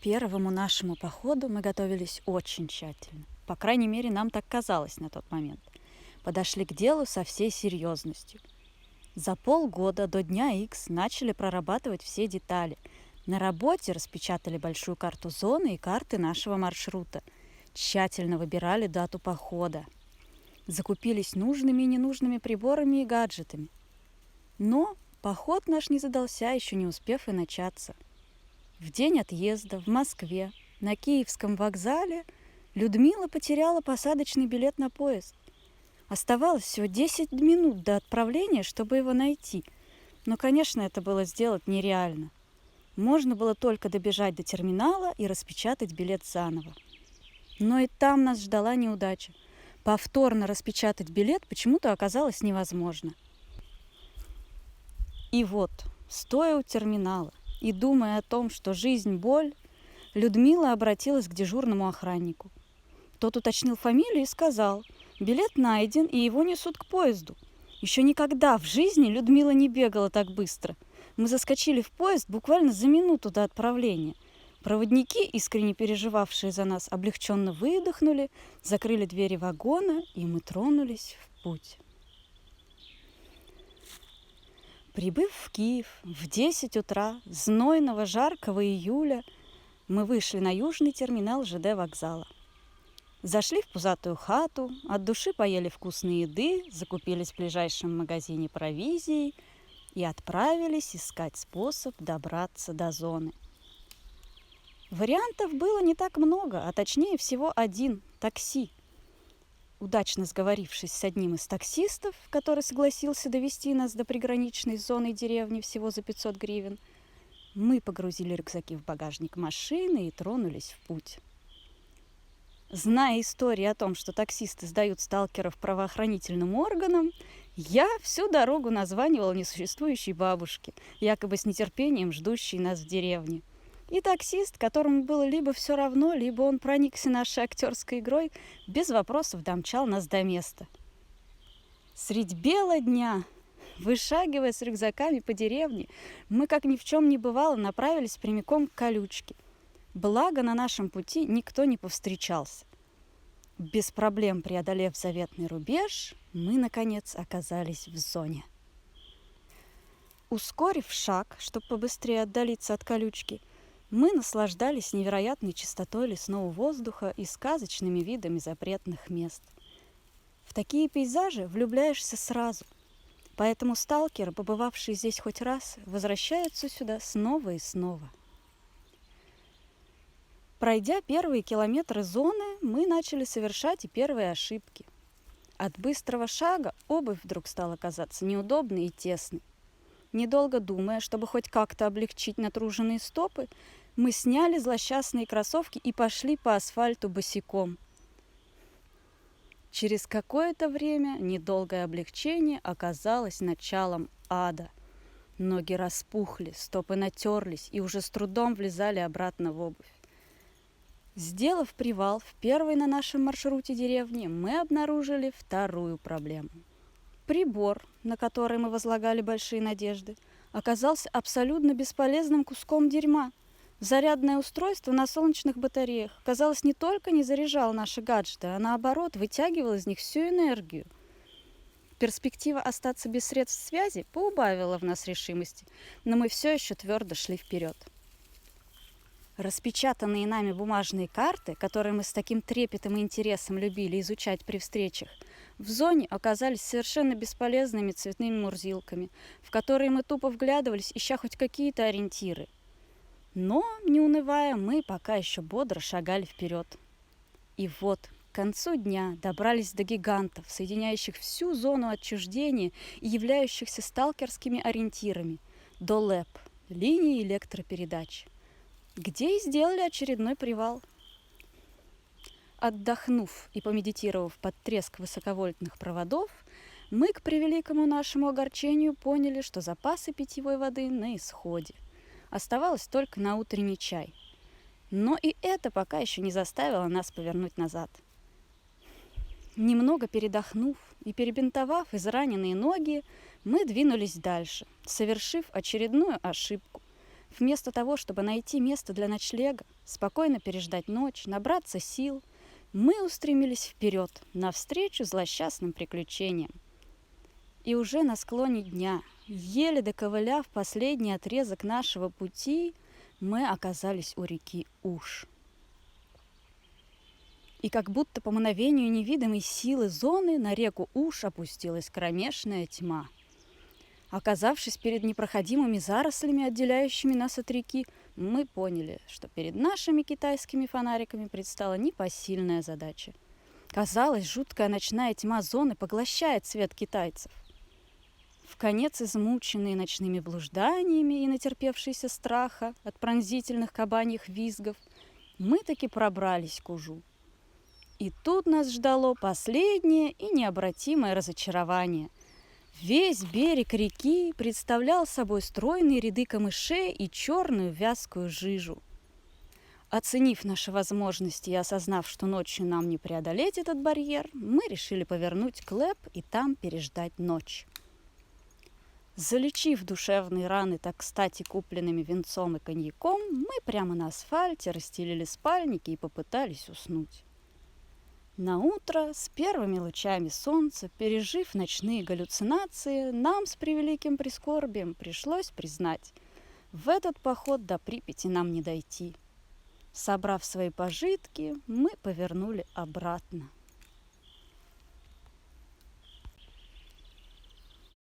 первому нашему походу мы готовились очень тщательно. По крайней мере, нам так казалось на тот момент. Подошли к делу со всей серьезностью. За полгода до дня X начали прорабатывать все детали. На работе распечатали большую карту зоны и карты нашего маршрута. Тщательно выбирали дату похода. Закупились нужными и ненужными приборами и гаджетами. Но поход наш не задался, еще не успев и начаться. В день отъезда в Москве на Киевском вокзале Людмила потеряла посадочный билет на поезд. Оставалось всего 10 минут до отправления, чтобы его найти. Но, конечно, это было сделать нереально. Можно было только добежать до терминала и распечатать билет заново. Но и там нас ждала неудача. Повторно распечатать билет почему-то оказалось невозможно. И вот, стоя у терминала и думая о том, что жизнь – боль, Людмила обратилась к дежурному охраннику. Тот уточнил фамилию и сказал: билет найден, и его несут к поезду. Еще никогда в жизни Людмила не бегала так быстро. Мы заскочили в поезд буквально за минуту до отправления. Проводники, искренне переживавшие за нас, облегченно выдохнули, закрыли двери вагона, и мы тронулись в путь. Прибыв в Киев в 10 утра знойного жаркого июля, мы вышли на южный терминал ЖД вокзала. Зашли в пузатую хату, от души поели вкусной еды, закупились в ближайшем магазине провизией и отправились искать способ добраться до зоны. Вариантов было не так много, а точнее всего один – такси. Удачно сговорившись с одним из таксистов, который согласился довести нас до приграничной зоны деревни всего за 500 гривен, мы погрузили рюкзаки в багажник машины и тронулись в путь. Зная истории о том, что таксисты сдают сталкеров правоохранительным органам, я всю дорогу названивала несуществующей бабушке, якобы с нетерпением ждущей нас в деревне. И таксист, которому было либо все равно, либо он проникся нашей актерской игрой, без вопросов домчал нас до места. Средь бела дня, вышагивая с рюкзаками по деревне, мы, как ни в чем не бывало, направились прямиком к колючке. Благо, на нашем пути никто не повстречался. Без проблем преодолев заветный рубеж, мы, наконец, оказались в зоне. Ускорив шаг, чтобы побыстрее отдалиться от колючки, мы наслаждались невероятной чистотой лесного воздуха и сказочными видами запретных мест. В такие пейзажи влюбляешься сразу, поэтому сталкеры, побывавшие здесь хоть раз, возвращаются сюда снова и снова. Пройдя первые километры зоны, мы начали совершать и первые ошибки. От быстрого шага обувь вдруг стала казаться неудобной и тесной. Недолго думая, чтобы хоть как-то облегчить натруженные стопы, мы сняли злосчастные кроссовки и пошли по асфальту босиком. Через какое-то время недолгое облегчение оказалось началом ада. Ноги распухли, стопы натерлись и уже с трудом влезали обратно в обувь. Сделав привал в первой на нашем маршруте деревне, мы обнаружили вторую проблему. Прибор, на который мы возлагали большие надежды, оказался абсолютно бесполезным куском дерьма. Зарядное устройство на солнечных батареях, казалось, не только не заряжало наши гаджеты, а наоборот вытягивало из них всю энергию. Перспектива остаться без средств связи поубавила в нас решимости, но мы все еще твердо шли вперед. Распечатанные нами бумажные карты, которые мы с таким трепетом и интересом любили изучать при встречах, в зоне оказались совершенно бесполезными цветными мурзилками, в которые мы тупо вглядывались, ища хоть какие-то ориентиры. Но, не унывая, мы пока еще бодро шагали вперед. И вот, к концу дня добрались до гигантов, соединяющих всю зону отчуждения и являющихся сталкерскими ориентирами, до ЛЭП, линии электропередач, где и сделали очередной привал. Отдохнув и помедитировав под треск высоковольтных проводов, мы, к превеликому нашему огорчению, поняли, что запасы питьевой воды на исходе. Оставалось только на утренний чай. Но и это пока еще не заставило нас повернуть назад. Немного передохнув и перебинтовав израненные ноги, мы двинулись дальше, совершив очередную ошибку. Вместо того, чтобы найти место для ночлега, спокойно переждать ночь, набраться сил, мы устремились вперед, навстречу злосчастным приключениям. И уже на склоне дня, еле доковыляв последний отрезок нашего пути, мы оказались у реки Уж. И как будто по мановению невидимой силы зоны на реку Уж опустилась кромешная тьма. Оказавшись перед непроходимыми зарослями, отделяющими нас от реки, мы поняли, что перед нашими китайскими фонариками предстала непосильная задача. Казалось, жуткая ночная тьма зоны поглощает свет китайцев. Вконец измученные ночными блужданиями и натерпевшиеся страха от пронзительных кабаньих визгов, мы таки пробрались к Ужу. И тут нас ждало последнее и необратимое разочарование. Весь берег реки представлял собой стройные ряды камышей и черную вязкую жижу. Оценив наши возможности и осознав, что ночью нам не преодолеть этот барьер, мы решили повернуть к Лэп и там переждать ночь. Залечив душевные раны так кстати купленными винцом и коньяком, мы прямо на асфальте расстелили спальники и попытались уснуть. Наутро, с первыми лучами солнца, пережив ночные галлюцинации, нам с превеликим прискорбием пришлось признать, в этот поход до Припяти нам не дойти. Собрав свои пожитки, мы повернули обратно.